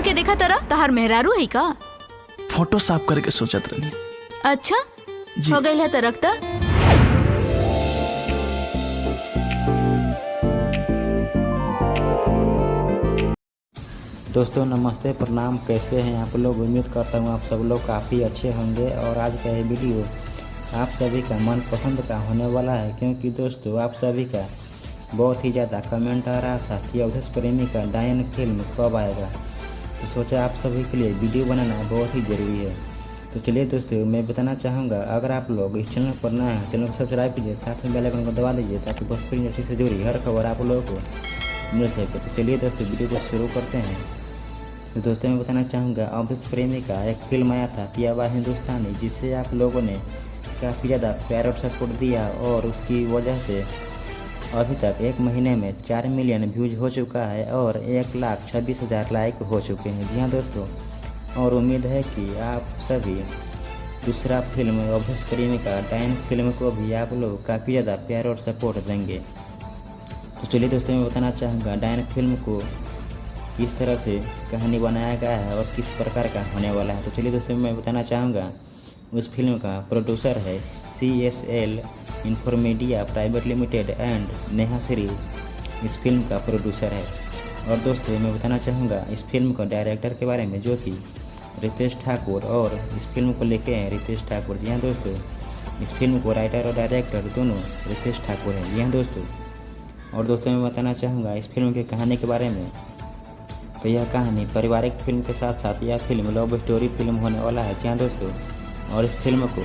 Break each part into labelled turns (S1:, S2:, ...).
S1: के देखा तरा तहार मेहरारू है का?
S2: फोटो साफ करके सोचत रही।
S1: अच्छा
S2: जी।
S1: हो गई है तरक त।
S3: दोस्तों नमस्ते, प्रणाम। कैसे हैं आप लोग? उम्मीद करता हूँ आप सब लोग काफ़ी अच्छे होंगे। और आज का ये वीडियो आप सभी का मनपसंद का होने वाला है, क्योंकि दोस्तों आप सभी का बहुत ही ज़्यादा कमेंट आ रहा था कि अवधेश प्रेमी का डायन फिल्म कब आएगा। तो सोचा आप सभी के लिए वीडियो बनाना बहुत ही ज़रूरी है। तो चलिए दोस्तों, मैं बताना चाहूँगा, अगर आप लोग इस चैनल पर नए हैं, चैनल को सब्सक्राइब कीजिए, साथ में बेल आइकन को दबा दीजिए ताकि भोजपुरी इंडस्ट्री से जुड़ी हर खबर आप लोगों को मिल सके। तो चलिए दोस्तों वीडियो को शुरू करते हैं। तो दोस्तों मैं बताना चाहूँगा, अवधेश प्रेमी का एक फिल्म आया था पियावा हिंदुस्तानी, जिसे आप लोगों ने काफ़ी ज़्यादा प्यार और सपोर्ट दिया, और उसकी वजह से अभी तक एक महीने में 4 मिलियन व्यूज हो चुका है और 1,26,000 लाइक हो चुके हैं। जी हाँ दोस्तों, और उम्मीद है कि आप सभी दूसरा फिल्म अवधेश प्रेमी का डायन फिल्म को भी आप लोग काफ़ी ज़्यादा प्यार और सपोर्ट देंगे। तो चलिए दोस्तों मैं बताना चाहूँगा, डायन फिल्म को किस तरह से कहानी बनाया गया है और किस प्रकार का होने वाला है। तो चलिए दोस्तों मैं बताना चाहूँगा, उस फिल्म का प्रोड्यूसर है CSL informedia private limited and Neha Shri इस फिल्म का प्रोड्यूसर है। और दोस्तों मैं बताना चाहूँगा इस फिल्म का डायरेक्टर के बारे में, जो कि रितेश ठाकुर, और इस फिल्म को लिखे हैं रितेश ठाकुर। जी हाँ दोस्तों, इस फिल्म को राइटर और डायरेक्टर दोनों रितेश ठाकुर हैं। जी हाँ दोस्तों, और दोस्तों मैं बताना चाहूँगा इस फिल्म की कहानी के बारे में। तो यह कहानी पारिवारिक फिल्म के साथ साथ यह फिल्म लव स्टोरी फिल्म होने वाला है। जी हाँ दोस्तों, और इस फिल्म को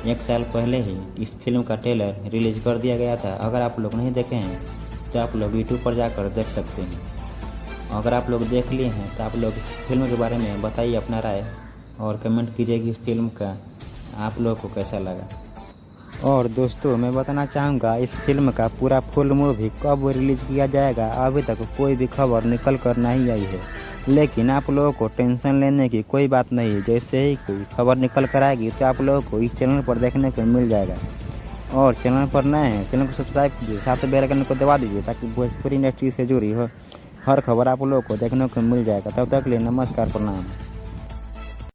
S3: 1 साल पहले ही इस फिल्म का ट्रेलर रिलीज कर दिया गया था। अगर आप लोग नहीं देखे हैं तो आप लोग यूट्यूब पर जाकर देख सकते हैं। अगर आप लोग देख लिए हैं तो आप लोग इस फिल्म के बारे में बताइए अपना राय, और कमेंट कीजिए कि इस फिल्म का आप लोग को कैसा लगा। और दोस्तों मैं बताना चाहूँगा, इस फिल्म का पूरा फुल मूवी कब रिलीज़ किया जाएगा अभी तक कोई भी खबर निकल कर नहीं आई है, लेकिन आप लोगों को टेंशन लेने की कोई बात नहीं है। जैसे ही कोई खबर निकल कर आएगी तो आप लोगों को इस चैनल पर देखने को मिल जाएगा। और चैनल पर नए हैं, चैनल को सब्सक्राइब कीजिए, साथ में बेल आइकन को दबा दीजिए ताकि भोजपुरी इंडस्ट्री से जुड़ी हो हर खबर आप लोगों को देखने को मिल जाएगा। तब तक के लिए नमस्कार, प्रणाम।